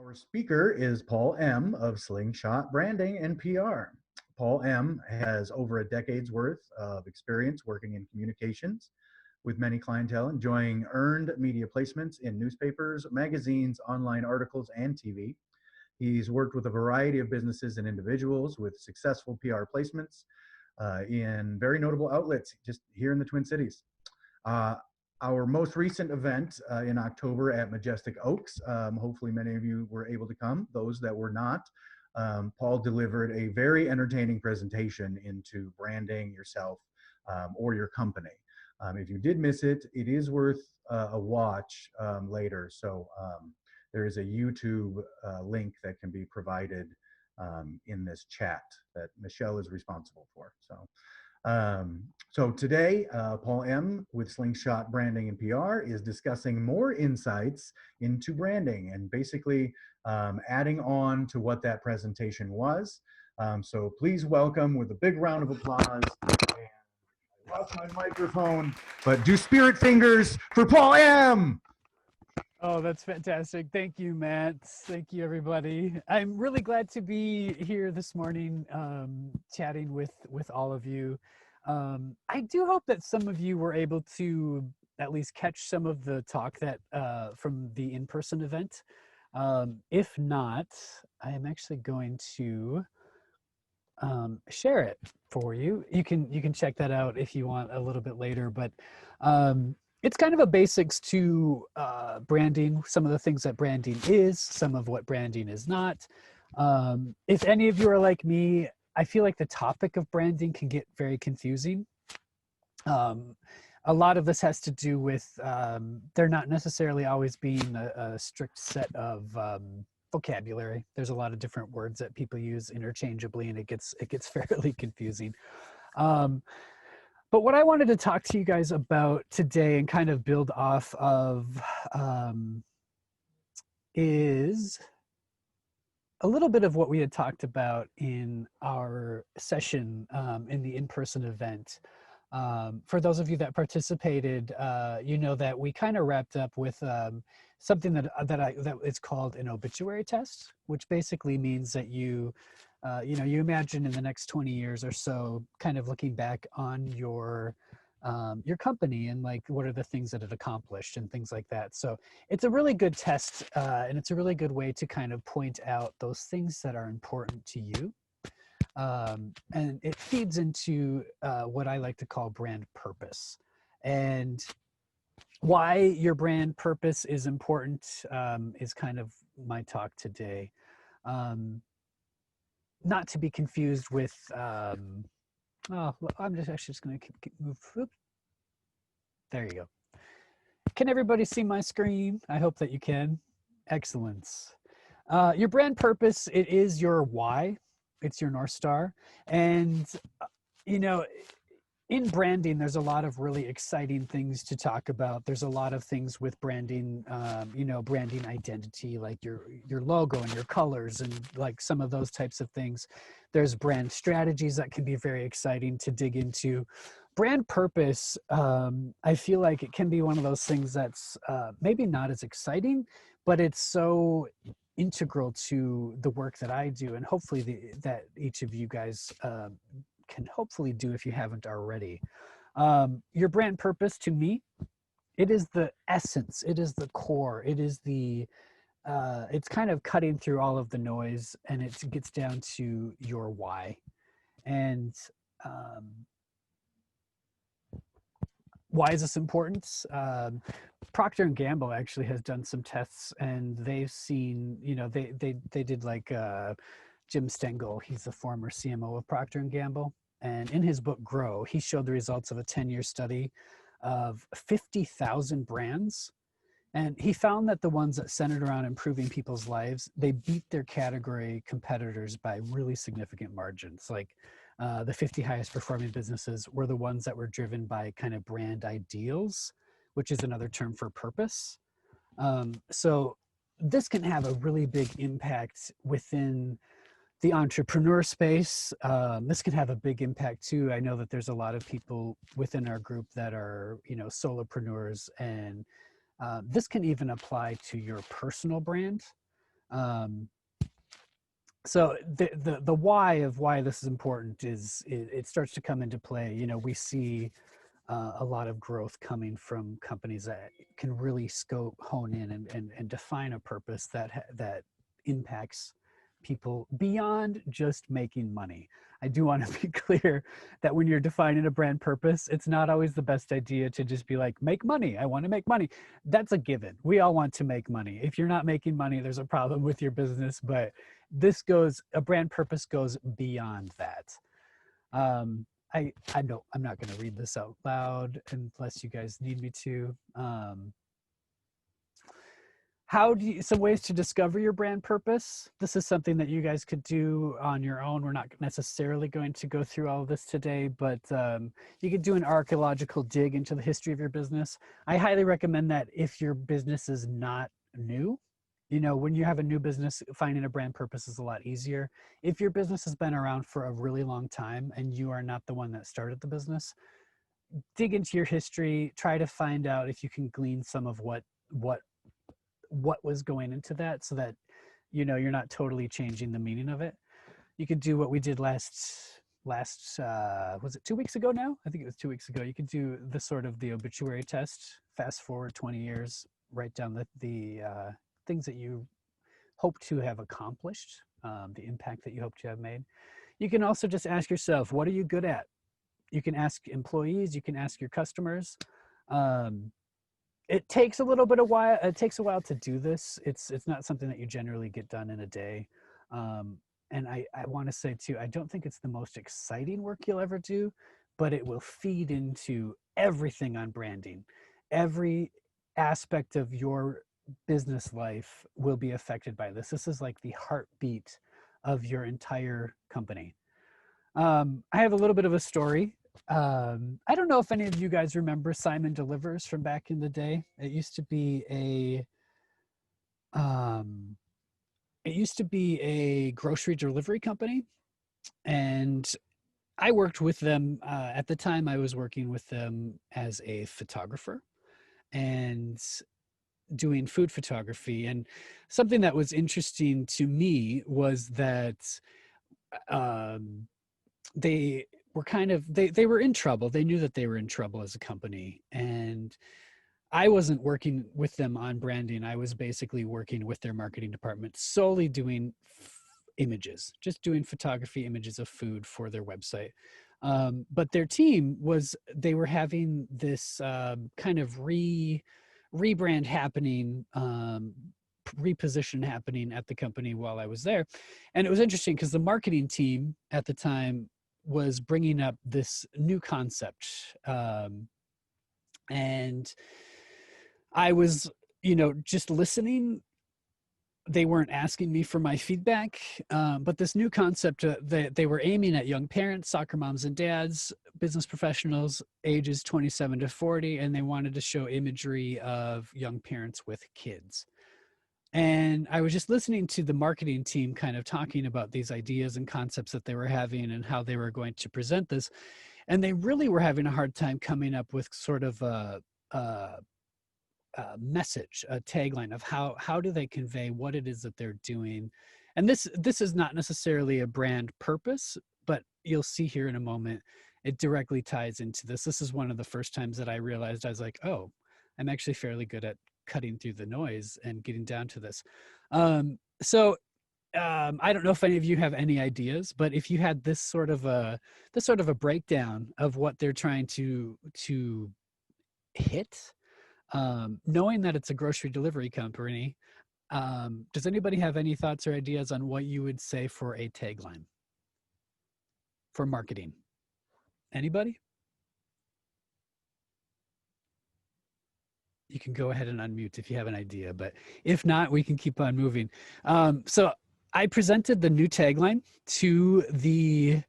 Our speaker is Paul M. of Slingshot Branding and PR. Paul M. has over a decade's worth of experience working in communications with many clientele, enjoying earned media placements in newspapers, magazines, online articles, and TV. He's worked with a variety of businesses and individuals with successful PR placements in very notable outlets just here in the Twin Cities. Our most recent event in October at Majestic Oaks, hopefully many of you were able to come. Those that were not, Paul delivered a very entertaining presentation into branding yourself or your company. If you did miss it, it is worth a watch later. So there is a YouTube link that can be provided in this chat that Michelle is responsible for. So today, Paul M. with Slingshot Branding and PR is discussing more insights into branding and basically adding on to what that presentation was. So please welcome with a big round of applause. And I lost my microphone, but do spirit fingers for Paul M. Oh, that's fantastic. Thank you, Matt. Thank you, everybody. I'm really glad to be here this morning chatting with all of you. I do hope that some of you were able to at least catch some of the talk that from the in-person event. If not, I am actually going to share it for you. You can check that out if you want a little bit later, but it's kind of a basics to branding, some of the things that branding is, some of what branding is not. If any of you are like me, I feel like the topic of branding can get very confusing. A lot of this has to do with there not necessarily always being a strict set of vocabulary. There's a lot of different words that people use interchangeably, and it gets fairly confusing. But what I wanted to talk to you guys about today and kind of build off of is a little bit of what we had talked about in our session in the in-person event. For those of you that participated, you know that we kind of wrapped up with something that is called an obituary test, which basically means that you imagine in the next 20 years or so, kind of looking back on your company and like what are the things that it accomplished and things like that. So it's a really good test and it's a really good way to kind of point out those things that are important to you. And it feeds into what I like to call brand purpose. And why your brand purpose is important is kind of my talk today. Not to be confused with, I'm just going to move. Oops. There you go. Can everybody see my screen? I hope that you can. Excellence. Your brand purpose, it is your why. It's your North Star. And, in branding, there's a lot of really exciting things to talk about. There's a lot of things with branding, branding identity, like your logo and your colors and like some of those types of things. There's brand strategies that can be very exciting to dig into. Brand purpose, I feel like it can be one of those things that's maybe not as exciting, but it's so integral to the work that I do, and hopefully that each of you guys can hopefully do if you haven't already. Your brand purpose, to me, it is the essence, it is the core, it is it's kind of cutting through all of the noise, and it gets down to your why. And why is this important? Procter & Gamble actually has done some tests, and they've seen, they did like Jim Stengel, he's the former CMO of Procter & Gamble. And in his book, Grow, he showed the results of a 10-year study of 50,000 brands. And he found that the ones that centered around improving people's lives, they beat their category competitors by really significant margins. Like the 50 highest performing businesses were the ones that were driven by kind of brand ideals, which is another term for purpose. So this can have a really big impact within the entrepreneur space. This can have a big impact too. I know that there's a lot of people within our group that are, solopreneurs, and this can even apply to your personal brand. So the why of why this is important is it starts to come into play. You know, we see a lot of growth coming from companies that can really hone in, and define a purpose that impacts people beyond just making money. I do want to be clear that when you're defining a brand purpose, it's not always the best idea to just be like, make money. I want to make money. That's a given. We all want to make money. If you're not making money, there's a problem with your business. But a brand purpose goes beyond that. I'm not going to read this out loud unless you guys need me to. Some ways to discover your brand purpose. This is something that you guys could do on your own. We're not necessarily going to go through all of this today, but you could do an archaeological dig into the history of your business. I highly recommend that if your business is not new. You know, when you have a new business, finding a brand purpose is a lot easier. If your business has been around for a really long time and you are not the one that started the business, dig into your history, try to find out if you can glean some of what was going into that, so that, you know, you're not totally changing the meaning of it. You could do what we did last was it 2 weeks ago now? I think it was 2 weeks ago. You could do the obituary test, fast forward 20 years, write down the things that you hope to have accomplished, the impact that you hope to have made. You can also just ask yourself, what are you good at? You can ask employees, you can ask your customers. It takes a while to do this. It's not something that you generally get done in a day. And I want to say too, I don't think it's the most exciting work you'll ever do, but it will feed into everything on branding. Every aspect of your business life will be affected by this. This is like the heartbeat of your entire company. I have a little bit of a story. I don't know if any of you guys remember Simon Delivers from back in the day. It used to be a grocery delivery company, and I worked with them. At the time, I was working with them as a photographer and doing food photography. And something that was interesting to me was that they were in trouble. They knew that they were in trouble as a company, and I wasn't working with them on branding. I was basically working with their marketing department, solely doing images, just doing photography images of food for their website. But their team they were having this kind of rebrand happening, reposition happening at the company while I was there. And it was interesting because the marketing team at the time was bringing up this new concept. And I was, just listening. They weren't asking me for my feedback, but this new concept they were aiming at young parents, soccer moms and dads, business professionals, ages 27 to 40, and they wanted to show imagery of young parents with kids. And I was just listening to the marketing team kind of talking about these ideas and concepts that they were having and how they were going to present this. And they really were having a hard time coming up with sort of a message, a tagline of how do they convey what it is that they're doing. And this is not necessarily a brand purpose, but you'll see here in a moment, it directly ties into this. This is one of the first times that I realized, I was like, oh, I'm actually fairly good at cutting through the noise and getting down to this. I don't know if any of you have any ideas, but if you had this sort of a breakdown of what they're trying to hit, knowing that it's a grocery delivery company, does anybody have any thoughts or ideas on what you would say for a tagline for marketing? Anybody? You can go ahead and unmute if you have an idea, but if not, we can keep on moving. So I presented the new tagline to the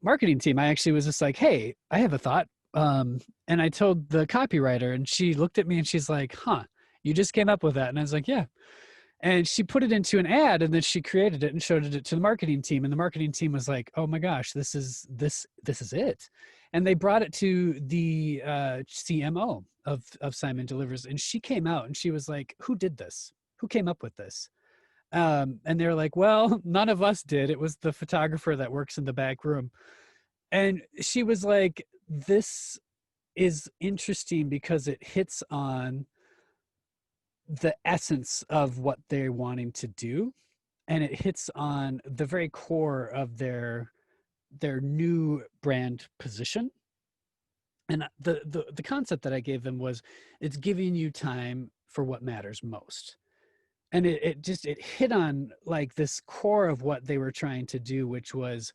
marketing team. I actually was just like, hey, I have a thought. And I told the copywriter, and she looked at me and she's like, huh, you just came up with that? And I was like, yeah. And she put it into an ad, and then she created it and showed it to the marketing team. And the marketing team was like, oh my gosh, this is it. And they brought it to the CMO of Simon Delivers. And she came out and she was like, who did this? Who came up with this? And they're like, well, none of us did. It was the photographer that works in the back room. And she was like, this is interesting because it hits on the essence of what they're wanting to do. And it hits on the very core of their new brand position. And the concept that I gave them was, it's giving you time for what matters most. And it hit on like this core of what they were trying to do, which was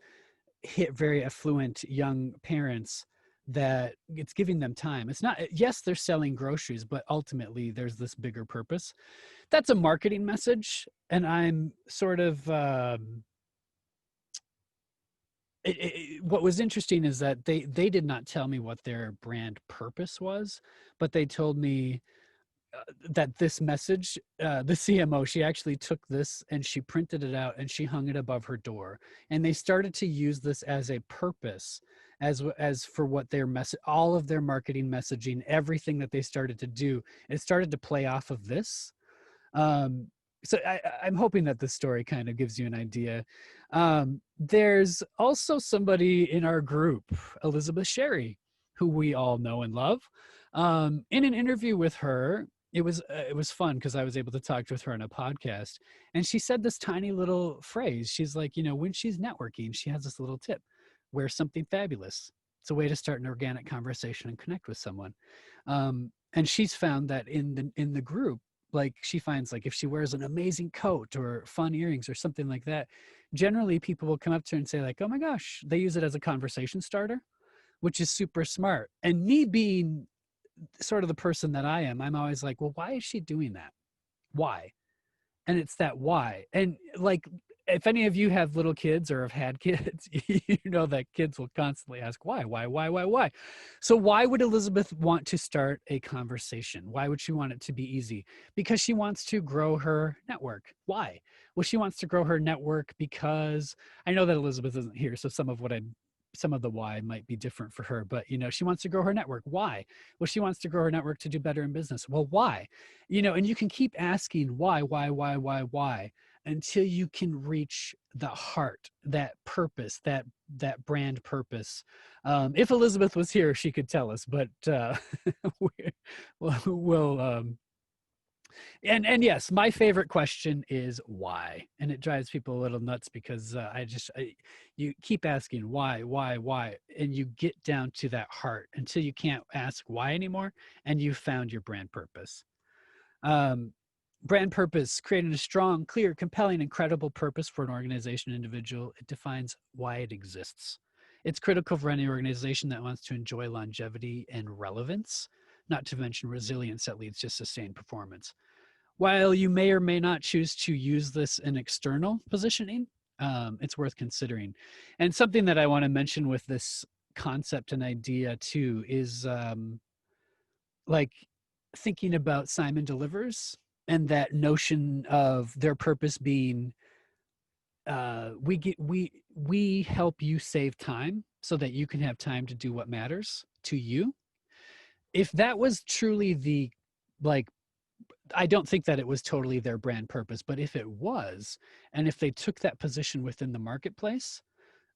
hit very affluent young parents, that it's giving them time. It's not, yes, they're selling groceries, but ultimately there's this bigger purpose. That's a marketing message. And I'm sort of, what was interesting is that they did not tell me what their brand purpose was, but they told me that this message, the CMO, she actually took this and she printed it out and she hung it above her door. And they started to use this as a purpose, as for what their message, all of their marketing messaging, everything that they started to do, it started to play off of this. So I'm hoping that this story kind of gives you an idea. There's also somebody in our group, Elizabeth Sherry, who we all know and love. In an interview with her, it was fun because I was able to talk with her on a podcast, and she said this tiny little phrase. She's like, when she's networking, she has this little tip: wear something fabulous. It's a way to start an organic conversation and connect with someone. And she's found that in the group, like she finds like if she wears an amazing coat or fun earrings or something like that, generally people will come up to her and say like, oh my gosh, they use it as a conversation starter, which is super smart. And me being sort of the person that I am, I'm always like, well, why is she doing that? Why? And it's that why. And like, if any of you have little kids or have had kids, you know that kids will constantly ask why. So why would Elizabeth want to start a conversation? Why would she want it to be easy? Because she wants to grow her network. Why? Well, she wants to grow her network because I know that Elizabeth isn't here, so some of the why might be different for her, but she wants to grow her network. Why? Well, she wants to grow her network to do better in business. Well, why? And you can keep asking why until you can reach the heart, that purpose, that brand purpose. If Elizabeth was here, she could tell us, but we'll and yes, my favorite question is why, and it drives people a little nuts because you keep asking why, and you get down to that heart until you can't ask why anymore, and you found your brand purpose. Brand purpose: creating a strong, clear, compelling, and credible purpose for an organization or individual. It defines why it exists. It's critical for any organization that wants to enjoy longevity and relevance, not to mention resilience that leads to sustained performance. While you may or may not choose to use this in external positioning, it's worth considering. And something that I want to mention with this concept and idea too is like thinking about Simon Delivers and that notion of their purpose being we help you save time so that you can have time to do what matters to you. If that was truly the like, I don't think that it was totally their brand purpose, but if it was, and if they took that position within the marketplace,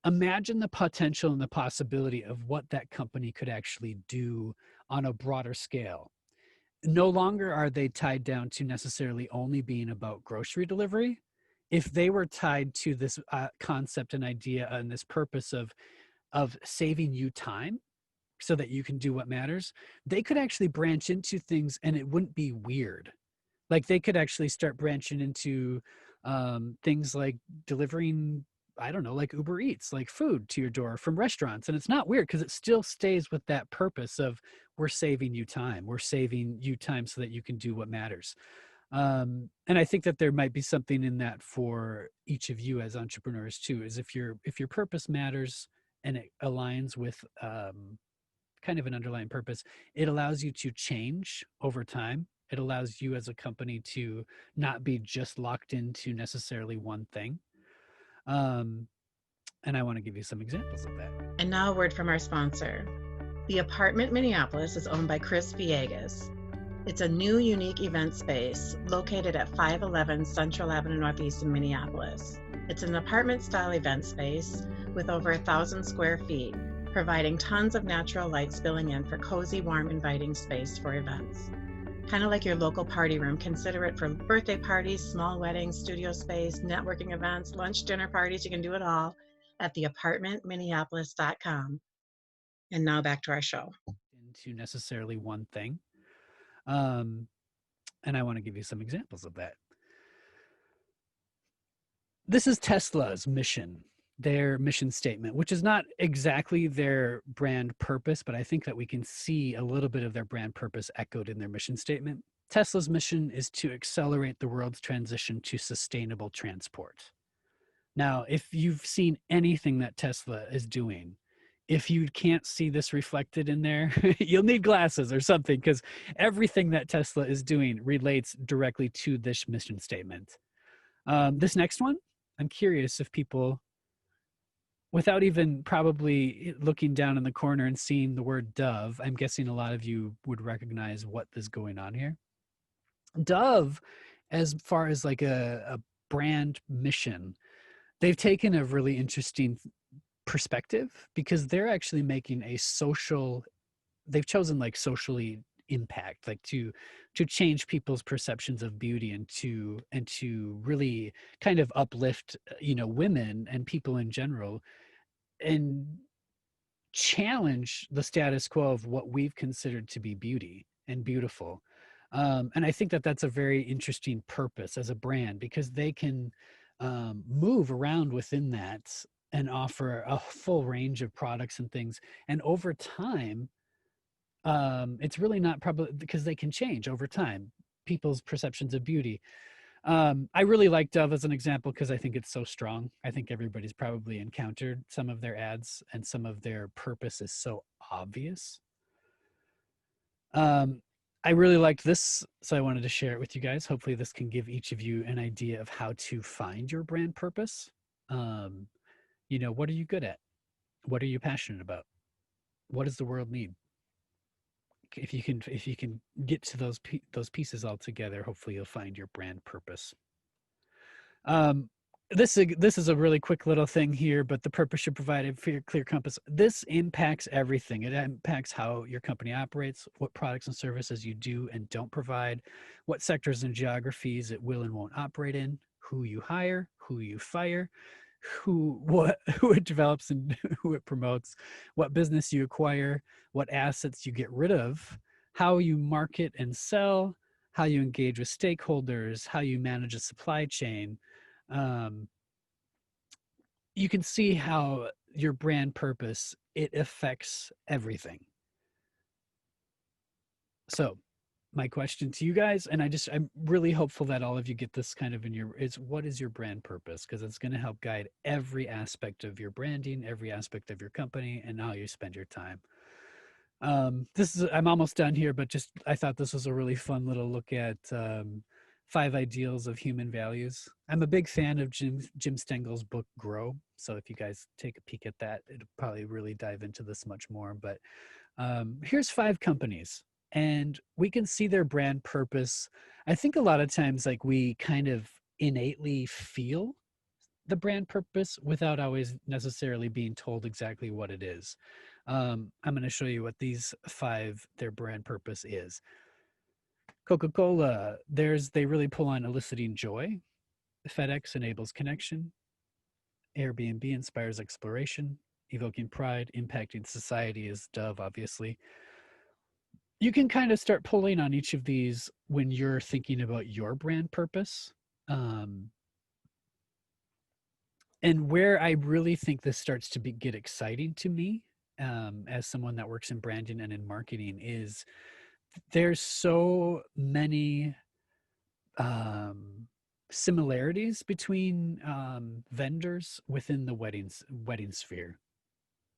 imagine the potential and the possibility of what that company could actually do on a broader scale. No longer are they tied down to necessarily only being about grocery delivery. If they were tied to this concept and idea and this purpose of saving you time so that you can do what matters, they could actually branch into things and it wouldn't be weird. Like they could actually start branching into things like delivering, I don't know, like Uber Eats, like food to your door from restaurants. And it's not weird because it still stays with that purpose of we're saving you time. We're saving you time so that you can do what matters. And I think that there might be something in that for each of you as entrepreneurs too, is if your purpose matters and it aligns with kind of an underlying purpose, it allows you to change over time. It allows you as a company to not be just locked into necessarily one thing. And I want to give you some examples of that. And now a word from our sponsor. The Apartment Minneapolis is owned by Chris Villegas. It's a new, unique event space located at 511 Central Avenue Northeast in Minneapolis. It's an apartment-style event space with over 1,000 square feet, providing tons of natural light spilling in for cozy, warm, inviting space for events. Kind of like your local party room. Consider it for birthday parties, small weddings, studio space, networking events, lunch, dinner parties. You can do it all at theapartmentminneapolis.com. And now back to our show. Into necessarily one thing. And I want to give you some examples of that. This is Tesla's mission, their mission statement, which is not exactly their brand purpose, but I think that we can see a little bit of their brand purpose echoed in their mission statement. Tesla's mission is to accelerate the world's transition to sustainable transport. Now, if you've seen anything that Tesla is doing, if you can't see this reflected in there, you'll need glasses or something, because everything that Tesla is doing relates directly to this mission statement. This next one, I'm curious if people, without even probably looking down in the corner and seeing the word Dove, I'm guessing a lot of you would recognize what is going on here. Dove, as far as like a brand mission, they've taken a really interesting perspective, because they're actually making a social, they've chosen like socially impact, like to change people's perceptions of beauty, and to really kind of uplift, women and people in general, and challenge the status quo of what we've considered to be beauty and beautiful. And I think that that's a very interesting purpose as a brand, because they can move around within that and offer a full range of products and things. And over time, it's really not probably, because they can change over time, people's perceptions of beauty. I really like Dove as an example because I think it's so strong. I think everybody's probably encountered some of their ads, and some of their purpose is so obvious. I really liked this, so I wanted to share it with you guys. Hopefully this can give each of you an idea of how to find your brand purpose. What are you good at? What are you passionate about? What does the world need? If you can get to those pieces all together, hopefully you'll find your brand purpose. This is a really quick little thing here, but the purpose should provide a clear compass. This impacts everything. It impacts how your company operates, what products and services you do and don't provide, what sectors and geographies it will and won't operate in, who you hire, who you fire, who it develops and who it promotes, what business you acquire, what assets you get rid of, how you market and sell, how you engage with stakeholders, how you manage a supply chain. You can see how your brand purpose, it affects everything. So my question to you guys, and I'm really hopeful that all of you get this kind of is what is your brand purpose? Because it's going to help guide every aspect of your branding, every aspect of your company, and how you spend your time. I'm almost done here, but I thought this was a really fun little look at 5 ideals of human values. I'm a big fan of Jim Stengel's book Grow, so if you guys take a peek at that, it'll probably really dive into this much more. But here's 5 companies, and we can see their brand purpose. I think a lot of times, like, we kind of innately feel the brand purpose without always necessarily being told exactly what it is. I'm going to show you what these 5, their brand purpose is. Coca-Cola, they really pull on eliciting joy. FedEx enables connection. Airbnb inspires exploration. Evoking pride, impacting society is Dove, obviously. You can kind of start pulling on each of these when you're thinking about your brand purpose. And where I really think this starts to get exciting to me, as someone that works in branding and in marketing, is there's so many similarities between vendors within the wedding sphere.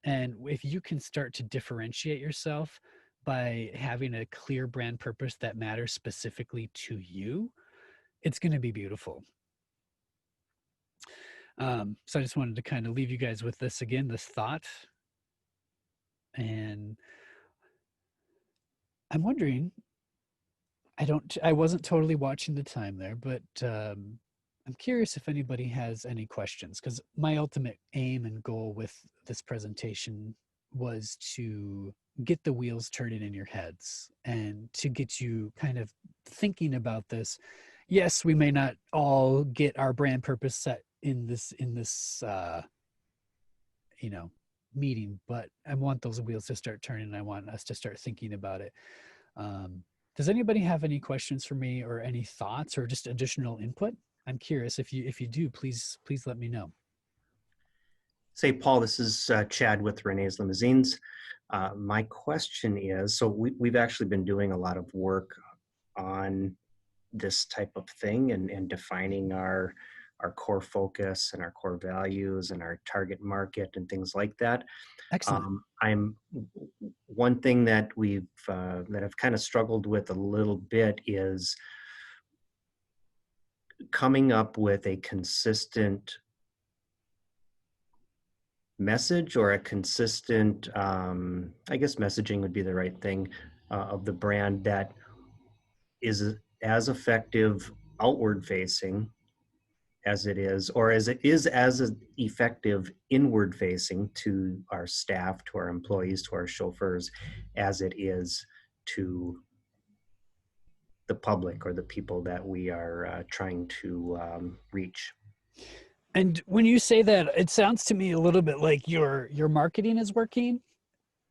And if you can start to differentiate yourself by having a clear brand purpose that matters specifically to you, it's going to be beautiful. So I just wanted to kind of leave you guys with this again, this thought. And I'm wondering, I wasn't totally watching the time there, but I'm curious if anybody has any questions, because my ultimate aim and goal with this presentation was to get the wheels turning in your heads and to get you kind of thinking about this. Yes, we may not all get our brand purpose set in this meeting, but I want those wheels to start turning, and I want us to start thinking about it. Does anybody have any questions for me, or any thoughts, or just additional input? I'm curious. If you do, please let me know. Say, Paul, this is Chad with Renee's Limousines. My question is, so we've actually been doing a lot of work on this type of thing, and defining our core focus and our core values and our target market and things like that. Excellent. One thing that that I've kind of struggled with a little bit is coming up with a consistent message, or a consistent, I guess messaging would be the right thing, of the brand that is as effective outward facing as it is, or as it is as effective inward facing to our staff, to our employees, to our chauffeurs, as it is to the public or the people that we are trying to reach. And when you say that, it sounds to me a little bit like your marketing is working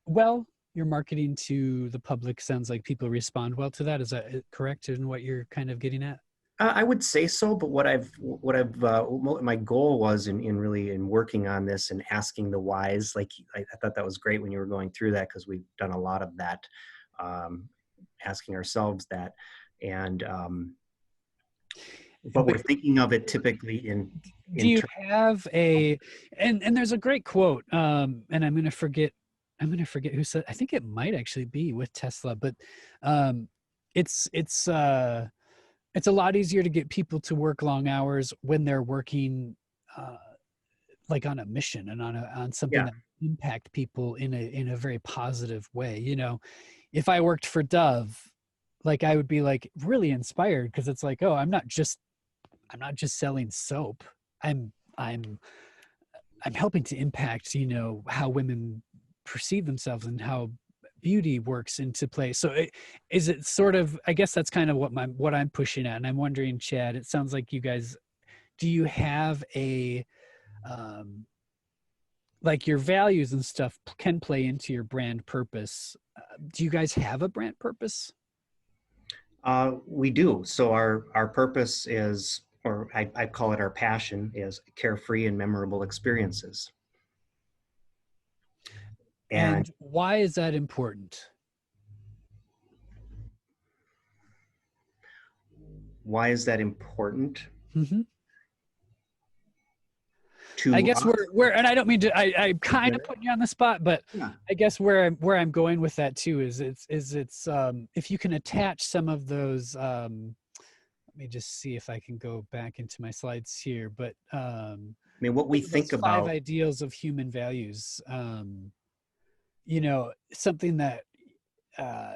well. Your marketing to the public sounds like people respond well to that. Is that correct in what you're kind of getting at? I would say so, but what my goal was in working on this and asking the whys, like I thought that was great when you were going through that, because we've done a lot of that, asking ourselves that, and but we're thinking of it typically in do you have a, and there's a great quote, and I'm going to forget who said, I think it might actually be with Tesla, but it's a lot easier to get people to work long hours when they're working like on a mission and on something that impact people in a very positive way. You know, if I worked for Dove, like I would be like really inspired, because it's like, oh, I'm not just selling soap. I'm helping to impact, you know, how women perceive themselves and how beauty works into play. So is it sort of, I guess that's kind of what I'm pushing at. And I'm wondering, Chad, it sounds like you guys, do you have a, like your values and stuff can play into your brand purpose. Do you guys have a brand purpose? We do. So our purpose is, or I call it our passion, is carefree and memorable experiences. And why is that important? Why is that important? Mm-hmm. I guess we're and I don't mean to, I'm kind of putting you on the spot, but yeah. I guess where I'm going with that too is it's if you can attach some of those, let me just see if I can go back into my slides here, but I mean, what we think about 5 ideals of human values, you know, something that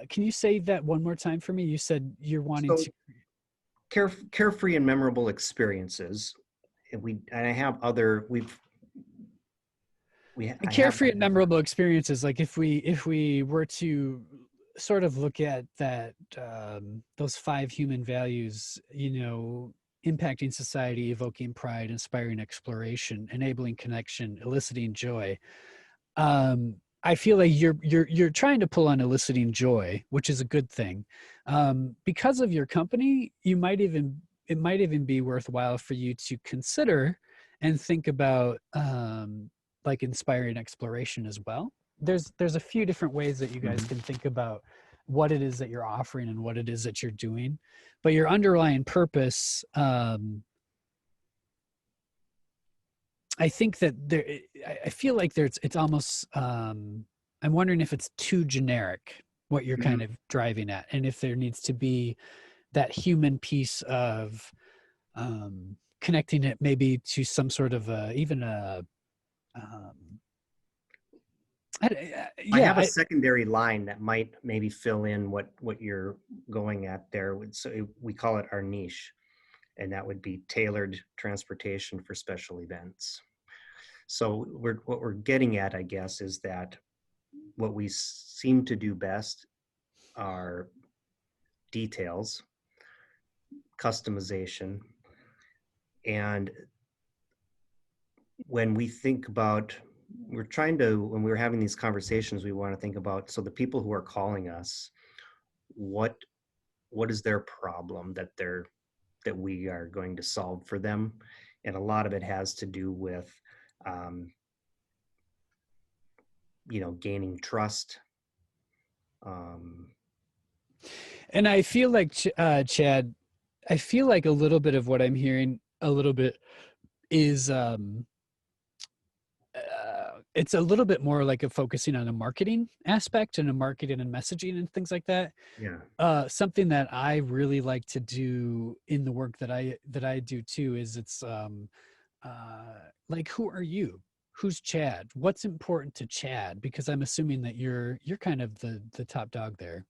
can you say that one more time for me? You said you're wanting to carefree and memorable experiences. And I have other, carefree and memorable experiences. Like if we were to sort of look at that, those 5 human values, you know, impacting society, evoking pride, inspiring exploration, enabling connection, eliciting joy. I feel like you're trying to pull on eliciting joy, which is a good thing. Because of your company, it might even be worthwhile for you to consider and think about like inspiring exploration as well. There's a few different ways that you guys can think about what it is that you're offering and what it is that you're doing, but your underlying purpose, I think that I feel like it's almost, I'm wondering if it's too generic, what you're kind of driving at, and if there needs to be that human piece of connecting it maybe to some sort of even a I Yeah, have a secondary line that might maybe fill in what you're going at there. So we call it our niche, and that would be tailored transportation for special events. So what we're getting at, I guess, is that what we seem to do best are details, customization, and when we think about, when we're having these conversations, we want to think about, so the people who are calling us, what is their problem that we are going to solve for them? And a lot of it has to do with, gaining trust. and I feel like Chad, I feel like a little bit of what I'm hearing a little bit is it's a little bit more like a focusing on a marketing aspect and a marketing and messaging and things like that. Yeah. Something that I really like to do in the work that I do too is it's like, who are you? Who's Chad? What's important to Chad? Because I'm assuming that you're kind of the top dog there,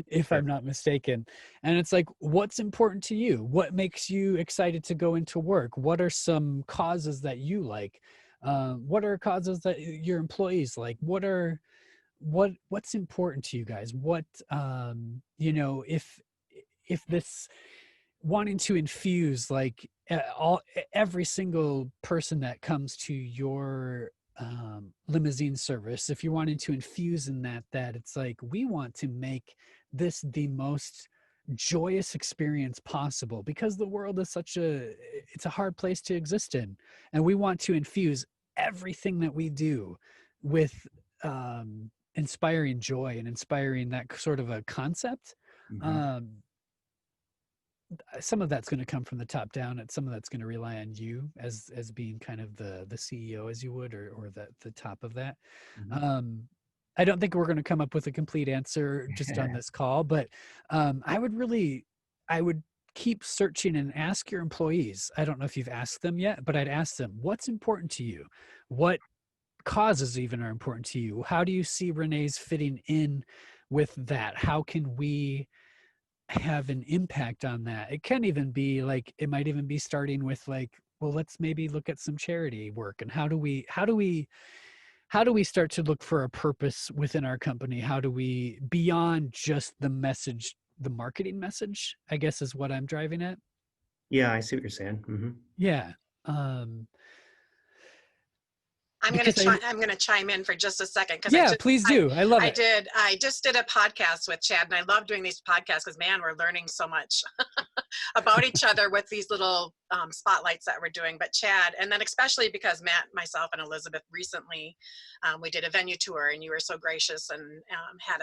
if Sure. I'm not mistaken. And it's like, what's important to you? What makes you excited to go into work? What are some causes that you like? What are causes that your employees like? What's important to you guys? What if this wanting to infuse like every single person that comes to your limousine service, if you're wanting to infuse in that it's like, we want to make this the most joyous experience possible, because the world is it's a hard place to exist in, and we want to infuse everything that we do with inspiring joy and inspiring that sort of a concept. Mm-hmm. Some of that's going to come from the top down, and some of that's going to rely on you as being kind of the CEO, as you would, or the top of that. Mm-hmm. I don't think we're going to come up with a complete answer just on this call, but I would keep searching and ask your employees. I don't know if you've asked them yet, but I'd ask them, what's important to you? What causes even are important to you? How do you see Renee's fitting in with that? How can we have an impact on that? It can even be like, it might even be starting with like, well, let's maybe look at some charity work, and how do we start to look for a purpose within our company? How do we, beyond just the message, the marketing message, I guess is what I'm driving at. Yeah, I see what you're saying. Mm-hmm. Yeah. I'm going to chime in for just a second, because please do. I love it. I just did a podcast with Chad, and I love doing these podcasts because, man, we're learning so much about each other with these little spotlights that we're doing. But Chad, and then especially because Matt, myself, and Elizabeth recently, we did a venue tour, and you were so gracious and had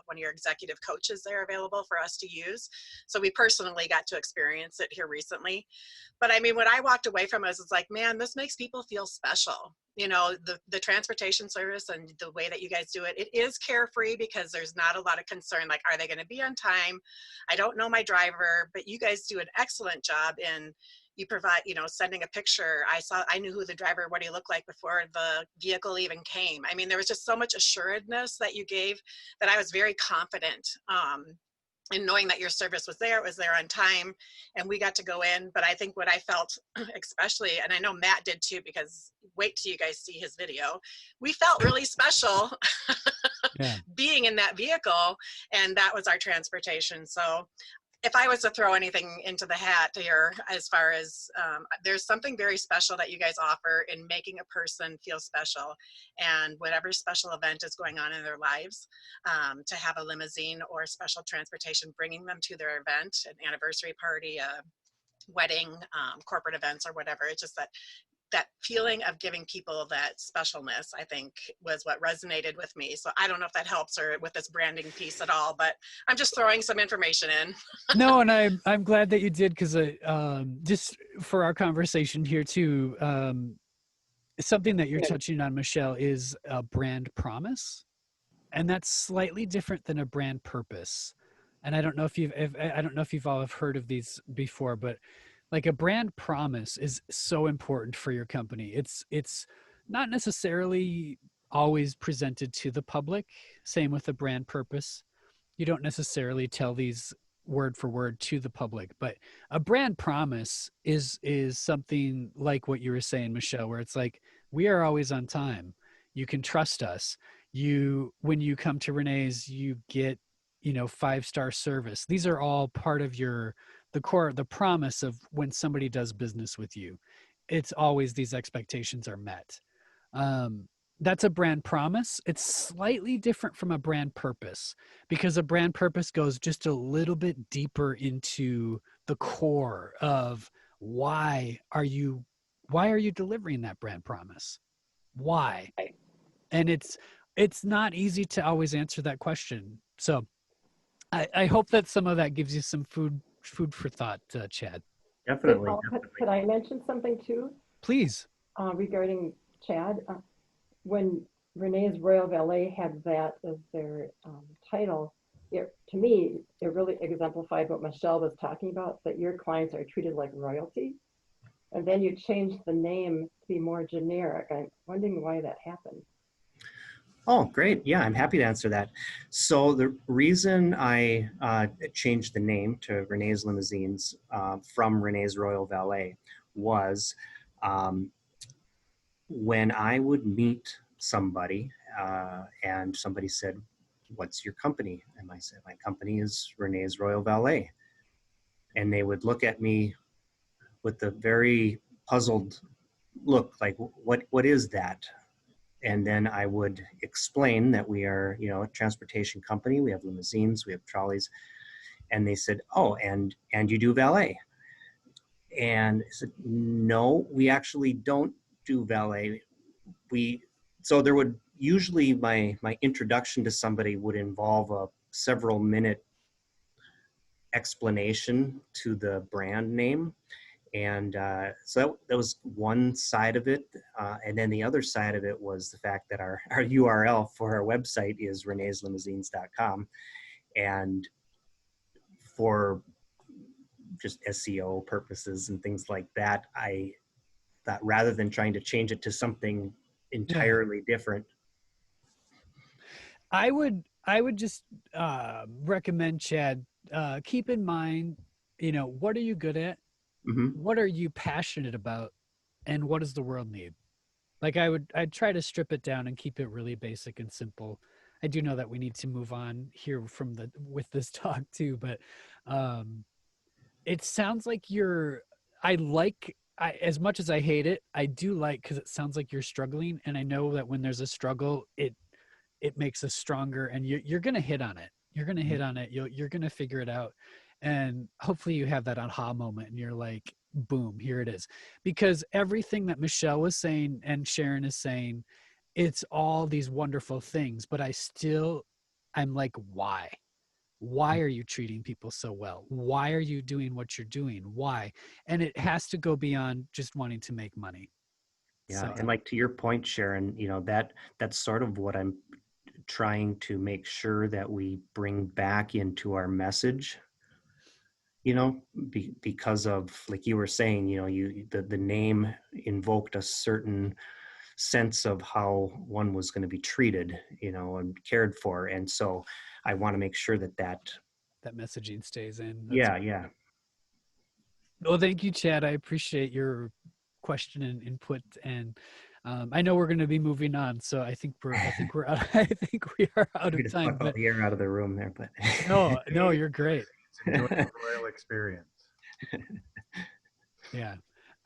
one of your executive coaches there available for us to use. So we personally got to experience it here recently. But I mean, what I walked away from is like, man, this makes people feel special. You know, the transportation service and the way that you guys do it, it is carefree, because there's not a lot of concern. Like, are they going to be on time? I don't know my driver, but you guys do an excellent job in, you provide, sending a picture. I knew who the driver, what he looked like before the vehicle even came. I mean, there was just so much assuredness that you gave that I was very confident and knowing that your service was there, it was there on time, and we got to go in. But I think what I felt, especially, and I know Matt did too, because wait till you guys see his video, we felt really special being in that vehicle, and that was our transportation. So if I was to throw anything into the hat here, as far as there's something very special that you guys offer in making a person feel special, and whatever special event is going on in their lives, to have a limousine or special transportation bringing them to their event, an anniversary party, a wedding, corporate events, or whatever. It's just that feeling of giving people that specialness, I think, was what resonated with me. So I don't know if that helps or with this branding piece at all, but I'm just throwing some information in. No, and I'm glad that you did, because just for our conversation here too, something that you're touching on, Michelle, is a brand promise, and that's slightly different than a brand purpose. And I don't know if you've all have heard of these before, but like, a brand promise is so important for your company. It's not necessarily always presented to the public. Same with the brand purpose. You don't necessarily tell these word for word to the public, but a brand promise is something like what you were saying, Michelle, where it's like, we are always on time. You can trust us. When you come to Renee's, you get, 5-star service. These are all part of the promise of when somebody does business with you. It's always these expectations are met. That's a brand promise. It's slightly different from a brand purpose, because a brand purpose goes just a little bit deeper into the core of why are you delivering that brand promise? Why? And it's not easy to always answer that question. So I hope that some of that gives you some food for thought, Chad. Definitely. Could I mention something too? Please. Regarding Chad, when Renee's Royal Valet had that as their title, to me, it really exemplified what Michelle was talking about, that your clients are treated like royalty. And then you changed the name to be more generic. I'm wondering why that happened. Oh, great. Yeah, I'm happy to answer that. So the reason I changed the name to Renee's Limousines from Renee's Royal Valet was when I would meet somebody and somebody said, "What's your company?" And I said, "My company is Renee's Royal Valet." And they would look at me with a very puzzled look, like, what is that? And then I would explain that we are, a transportation company. We have limousines, we have trolleys. And they said, "Oh, and you do valet?" And I said, "No, we actually don't do valet. So there would usually, my introduction to somebody would involve a several minute explanation to the brand name. And so that was one side of it. And then the other side of it was the fact that our URL for our website is reneeslimousines.com. And for just SEO purposes and things like that, I thought rather than trying to change it to something entirely different. I would just recommend, Chad, keep in mind, what are you good at? Mm-hmm. What are you passionate about? And what does the world need? Like I'd try to strip it down and keep it really basic and simple. I do know that we need to move on here with this talk too, but it sounds like as much as I hate it, I do like, because it sounds like you're struggling. And I know that when there's a struggle, it makes us stronger, and you're going to hit on it. You're going to hit on it. You're going to figure it out. And hopefully you have that aha moment and you're like, boom, here it is. Because everything that Michelle was saying and Sharon is saying, it's all these wonderful things, but I'm like, why? Why are you treating people so well? Why are you doing what you're doing? Why? And it has to go beyond just wanting to make money. Yeah. So, and like to your point, Sharon, that's sort of what I'm trying to make sure that we bring back into our message, because of, like you were saying, the name invoked a certain sense of how one was going to be treated, and cared for. And so I want to make sure that messaging stays in. Yeah. Well, thank you, Chad. I appreciate your question and input. And I know we're going to be moving on, so I think we're out. I think we are out of time. But the air out of the room there, but no, you're great. Enjoy the royal experience. Yeah,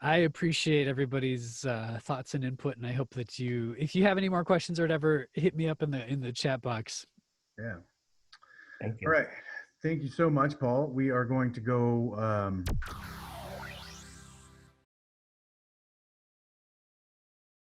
I appreciate everybody's thoughts and input, and I hope that if you have any more questions or whatever, hit me up in the chat box. Yeah. Thank you. All right. Thank you so much, Paul. We are going to go